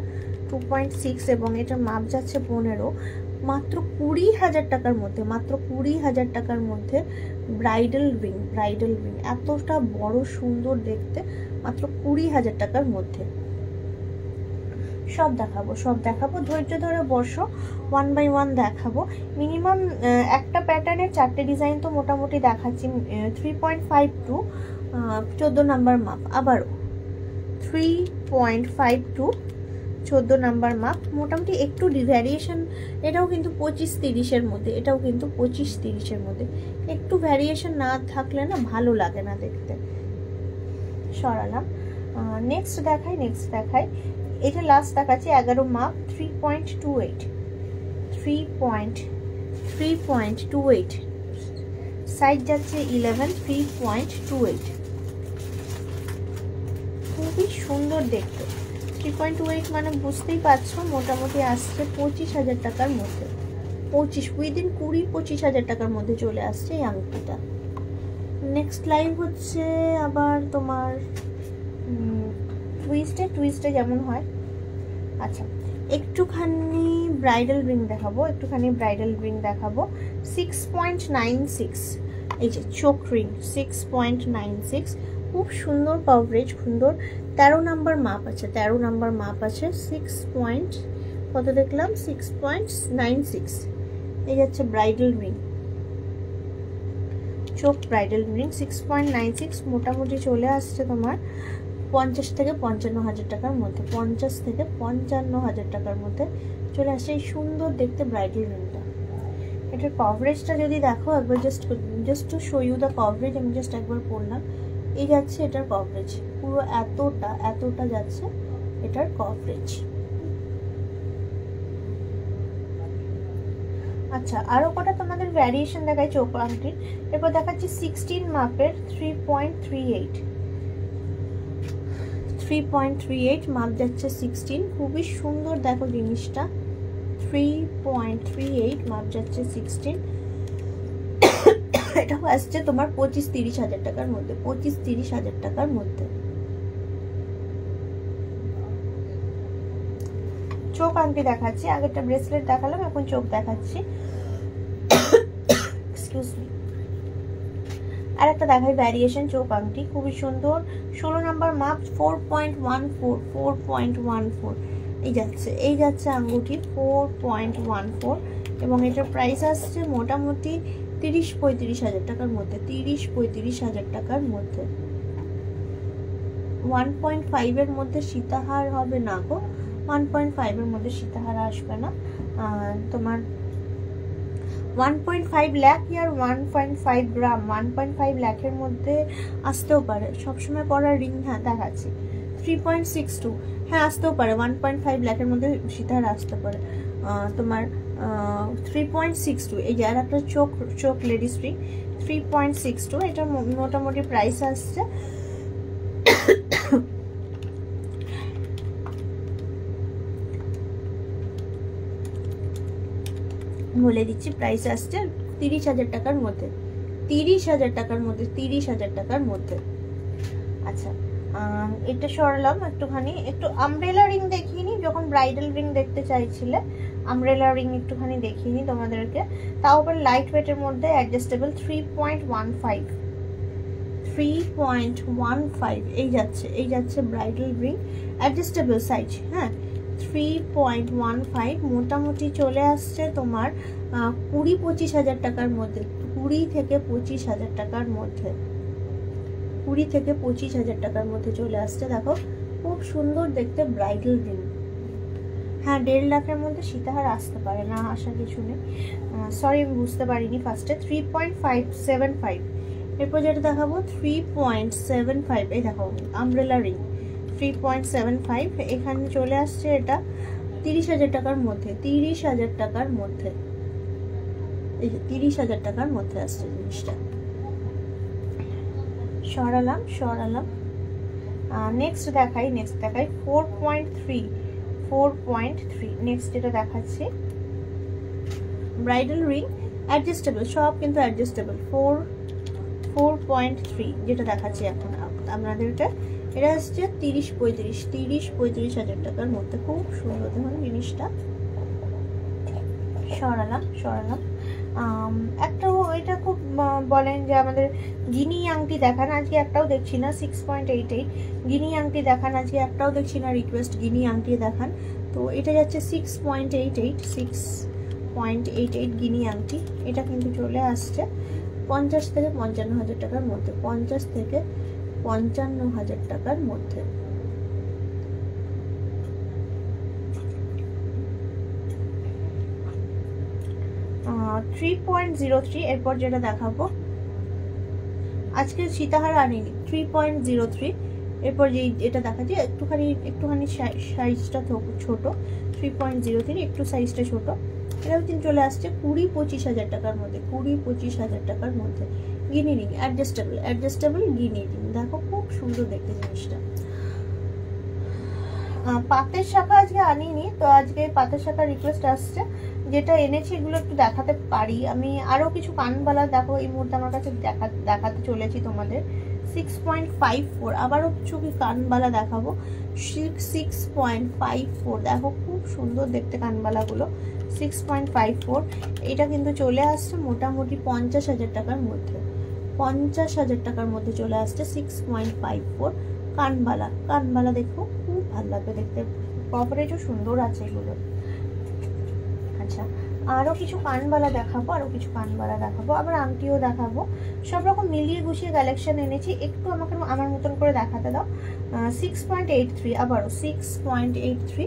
2.6, এবং এটার মাপ যাচ্ছে 15, মাত্র 20,000 টাকার মধ্যে, মাত্র 20,000 টাকার মধ্যে। ব্রাইডাল রিং, এতটা বড় সুন্দর দেখতে, মাত্র 20,000 টাকার মধ্যে। সব দেখাবো, ধৈর্য ধরে বসো, 1 বাই 1 দেখাবো। মিনিমাম একটা প্যাটার্নের 4টে ডিজাইন তো মোটামুটি দেখাচ্ছি। 3.52, 14 নাম্বার মাপ, আবারও 3.52, 14 নাম্বার মাপ, মোটামুটি একটু ভ্যারিয়েশন। এটাও কিন্তু 25-30-এর মধ্যে, একটু ভ্যারিয়েশন না থাকলে না ভালো লাগে না দেখতে। সরালাম। নেক্সট দেখাই, এটা লাস্ট দেখাচ্ছি, 11 মাপ, 3.28, সাইজ যাচ্ছে 11, 3.28, খুবই সুন্দর দেখতে। 3.28 মানে বুঝতেই পারছো, মোটামুটি আসছে 25,000 টাকার মধ্যে, 20-25,000 টাকার মধ্যে চলে আসছে এই আংটিটা। নেক্সট লাইভ হচ্ছে আবার তোমার টুইস্টে যেমন হয়। আচ্ছা, একটুখানি ব্রাইডাল রিং দেখাবো, 6.96, এই যে চোখ রিং, 6.96, খুব সুন্দর কভারেজ, সুন্দর। 13 নাম্বার মাপ আছে, 6.96, এই যাচ্ছে ব্রাইডাল রিং, চোখ ব্রাইডাল রিং, 6.96, মোটামুটি চলে আসছে তোমার 50 থেকে 55,000 টাকার মধ্যে, 50 থেকে 55,000 টাকার মধ্যে চলে আসছে এই সুন্দর দেখতে ব্রাইডাল রিংটা। এটার কভারেজটা যদি দেখো একবার, just to show you the coverage, আমি জাস্ট একবার পড়লাম, এই যাচ্ছে এটার কভারেজ, পুরো এতটা যাচ্ছে এটার কভারেজ। আচ্ছা, আরো কটা তোমাদের ভ্যারিয়েশন দেখাই চোখ আংটির। এরপর দেখাচ্ছি 16 মাপের, 3.38 মাপ যাচ্ছে 16, খুবই সুন্দর দেখো জিনিসটা, 3.38 মাপ যাচ্ছে 16। এটাও আসছে তোমার 25-30,000 টাকার মধ্যে, 25-30,000 টাকার মধ্যে। চোখ আংটি দেখাচ্ছি, আগেরটা ব্রেসলেট দেখালাম, এখন চোখ দেখাচ্ছি। Excuse me. আর একটা দেখাই ভ্যারিয়েশন চোখ আংটি, খুবই সুন্দর, 16 নাম্বার মাপ, 4.14, এই যাচ্ছে আঙ্গুটি, 4.14, এবং এটার প্রাইস আসছে মোটামুটি 30-35,000 টাকার মধ্যে, 30-35,000 টাকার মধ্যে। 1.5 এর মধ্যে সীতাহার হবে না গো, 1.5 এর মধ্যে সীতাহারা আসবে না। তোমার 1.5 লাখ আর 1.5 গ্রাম, 1.5 লাখের মধ্যে আসতেও পারে। সবসময় পরা রিং, হ্যাঁ দেখাচ্ছি 3.62, হ্যাঁ আসতেও পারে 1.5 লাখের মধ্যে সীতাহারা আসতে পারে। তোমার 3.62, এই যে আর একটা চোখ লেডিস রিং 3.62, এটা মোটামুটি প্রাইস আসছে বলে দিচ্ছি, প্রাইস আসছে 30,000 টাকার মধ্যে, 30,000 টাকার মধ্যে, 30,000 টাকার মধ্যে। আচ্ছা এটা সরালাম একটুখানি, একটু আমব্রেলা রিং দেখিয়ে নি, যখন ব্রাইডাল রিং দেখতে চাইছিলে আমব্রেলা রিং একটুখানি দেখিয়ে নি তোমাদেরকে, তাও আবার লাইট ওয়েটের মধ্যে অ্যাডজাস্টেবল 3.15 এই যাচ্ছে ব্রাইডাল রিং অ্যাডজাস্টেবল সাইজ, হ্যাঁ 3.15 মোটামুটি চলে আসছে তোমার 20-25,000 টাকার মধ্যে, 20 থেকে 25,000 টাকার মধ্যে, 20 থেকে 25,000 টাকার মধ্যে চলে আসছে। দেখো খুব সুন্দর দেখতে ব্রাইডাল রিং। হ্যাঁ 1.5 লাখের মধ্যে সীতাহার আসতে পারে না, আসার কিছু নেই, সরি আমি বুঝতে পারিনি ফার্স্টে। 3.575, এরপর যেটা দেখাবো 3.75, এই দেখো আমব্রেলা রিং 3.75, এখানে চলে আসছে এটা 30,000 টাকার মধ্যে, 30,000 টাকার মধ্যে, এই যে 30,000 টাকার মধ্যে আসছে জিনিসটা। সরালাম। নেক্সট দেখাই 4.3, নেক্সট যেটা দেখাচ্ছি ব্রাইডাল রিং অ্যাডজাস্টেবল, সব কিন্তু অ্যাডজাস্টেবল। 4.3 যেটা দেখাচ্ছি এখন আপনাদেরকে, এটা আসছে 30-35,000 টাকার মধ্যে, খুব সুন্দর দেখুন জিনিসটা। সরালাম। একটাও এটা খুব বলেন যে আমাদের গিনি আংটি দেখান, আজকে একটাও দেখছি না। 6.88 গিনি আংটি দেখান, আজকে একটাও দেখছি না রিকোয়েস্ট গিনি আংটি দেখান। তো এটা যাচ্ছে 6.88 গিনি আংটি, এটা কিন্তু চলে আসছে 50 থেকে 55,000 টাকার মধ্যে, 50 থেকে 55,000 টাকার মধ্যে। 3.03, এরপর যেটা দেখাবো আজকে সীতাহার আনিনি, 3.03, এরপর যে এটা দেখাচ্ছি একটুখানি সাইজটা ছোট, 3.03 একটু সাইজটা ছোট, এটাও কিন্তু চলে আসছে 20-25,000 টাকার মধ্যে, 20-25,000 টাকার মধ্যে। গিনি রিং অ্যাডজাস্টেবল গিনি রিং, দেখো খুব সুন্দর দেখতে জিনিসটা। পাতের শাখা আজকে আনিনি, তো আজকে পাতের শাখা রিকোয়েস্ট আসছে, যেটা এনেছি এগুলো একটু দেখাতে পারি। আমি আরো কিছু কানবালা দেখো এই মুহূর্তে আমার কাছে দেখাতে চলেছি তোমাদের। 6.54, আবারও কিছু কানবালা দেখাবো। 6.54, দেখো খুব সুন্দর দেখতে কানবালাগুলো। 6.54, এটা কিন্তু চলে আসছে মোটামুটি 50,000 টাকার মধ্যে, 50,000 টাকার মধ্যে চলে আসছে 6.54 কানবালা। দেখো খুব ভালো লাগবে দেখতে, কভারেজও সুন্দর আছে এগুলো। আচ্ছা আরো কিছু কানবালা দেখাবো, আবার আংটিও দেখাবো, সব রকম মিলিয়ে গুছিয়ে কালেকশন এনেছি। একটু আমাকে আমার মতন করে দেখাতে দাও। 6.83, আবারও 6.83,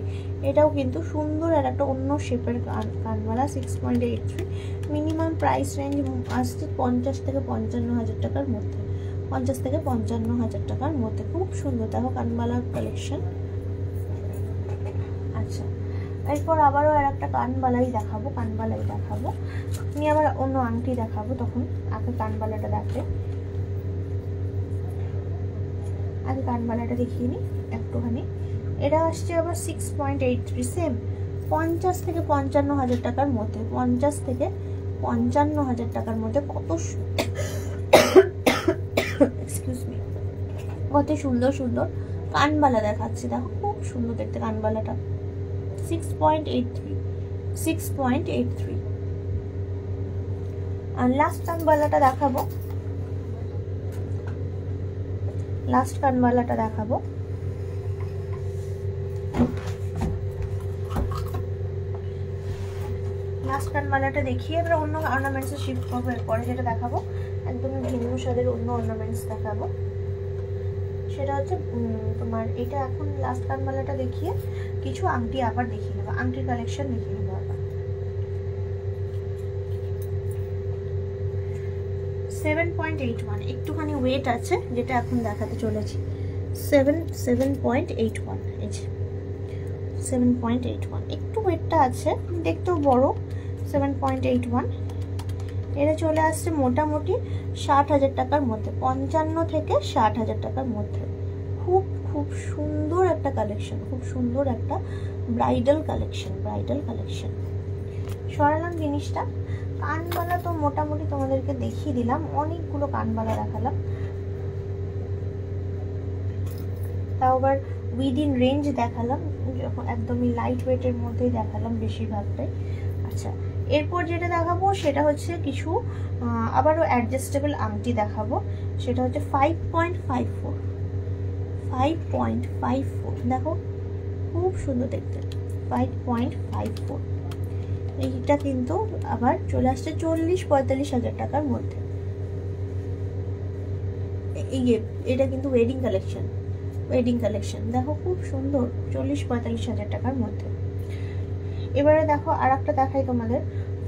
এটাও কিন্তু সুন্দর আর একটা অন্য শেপের কানবালা। 6.83, মিনিমাম প্রাইস রেঞ্জ আসছে 50 থেকে 55,000 টাকার মধ্যে, 50 থেকে 55,000 টাকার মধ্যে। খুব সুন্দর দেখো কানবালার কালেকশন। আচ্ছা এরপর আবারও আর একটা কানবালাই দেখাবো, আমি আবার অন্য আংটি দেখাবো, তখন আগে কানবালাটা দেখিয়ে নিই একটুখানি। এটা আসছে আবার 6.83, সেম 50 থেকে 55,000 টাকার মধ্যে, 50 থেকে 55,000 টাকার মধ্যে। কত সুন্দর কানবালা দেখাচ্ছে, দেখো খুব সুন্দর দেখতে কানবালাটা। 6.83, আর লাস্ট কানবালাটা দেখাবো, লাস্ট কানবালাটা দেখিয়ে এবার অন্য অর্নামেন্টসে শিফট করবো। এরপরে যেটা দেখাবো একদমই ভিন্ন স্বাদের অন্য অর্নামেন্টস দেখাবো, সেটা হচ্ছে তোমার এটা এখন লাস্ট কানবালাটা দেখিয়ে কিছু আংটি আবার দেখিয়ে নেবো, আংটির কালেকশন দেখিয়ে নেবো আবার। 7.81 একটুখানি ওয়েট আছে, যেটা এখন দেখাতে চলেছি। 7.81 এই যে 7.81 একটু ওয়েটটা আছে, দেখতেও বড়। 7.81 এটা চলে আসছে মোটামুটি 60,000 টাকার মধ্যে, 55 থেকে 60,000 টাকার মধ্যে। খুব খুব সুন্দর একটা কালেকশন, খুব সুন্দর একটা ব্রাইডাল কালেকশন, ব্রাইডাল কালেকশন। সরালাম জিনিসটা। কানবালা তো মোটামুটি তোমাদেরকে দেখিয়ে দিলাম, অনেকগুলো কানবালা দেখালাম, তাও আবার উইদিন রেঞ্জ দেখালাম, যখন একদমই লাইট ওয়েটের মধ্যেই দেখালাম বেশিরভাগটাই। আচ্ছা, এরপর যেটা দেখাবো সেটা হচ্ছে কিছু আবারও অ্যাডজাস্টেবল আংটি দেখাবো। সেটা হচ্ছে 5.54, 5.54 দেখো খুব সুন্দর দেখতে। 5.54 এইটা কিন্তু আবার চলে আসছে 40-45,000 টাকার মধ্যে। এটা কিন্তু ওয়েডিং কালেকশন, ওয়েডিং কালেকশন দেখো খুব সুন্দর, 40-45,000 টাকার মধ্যে। এবারে দেখো আর একটা দেখাই তোমাদের,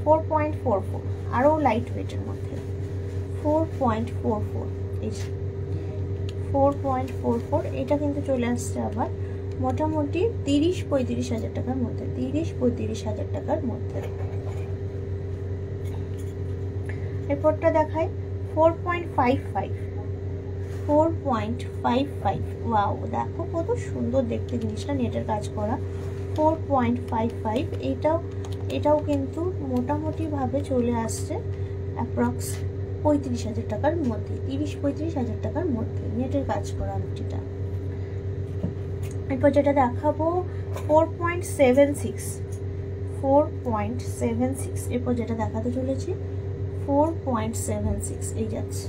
4.44 আরও লাইট ওয়েটের মধ্যে। 4.44 এই 4.44 এটা কিন্তু চলে আসছে আবার মোটামুটি 30-35,000 টাকার মধ্যে, 30-35,000 টাকার মধ্যে। এরপরটা দেখাই 4.55, 4.55 ওয়াও দেখো কত সুন্দর দেখতে জিনিসটা, নেটের কাজ করা। 4.55 এটাও কিন্তু মোটামুটি ভাবে চলে আসছে অ্যাপ্রক্স 35,000 টাকার মধ্যে, 30-35,000 টাকার মধ্যে নেটের কাজ করা আংটিটা। এরপর যেটা দেখাবো 4.76, 4.76 এরপর যেটা দেখাতে চলেছি 4.76 এই যাচ্ছে।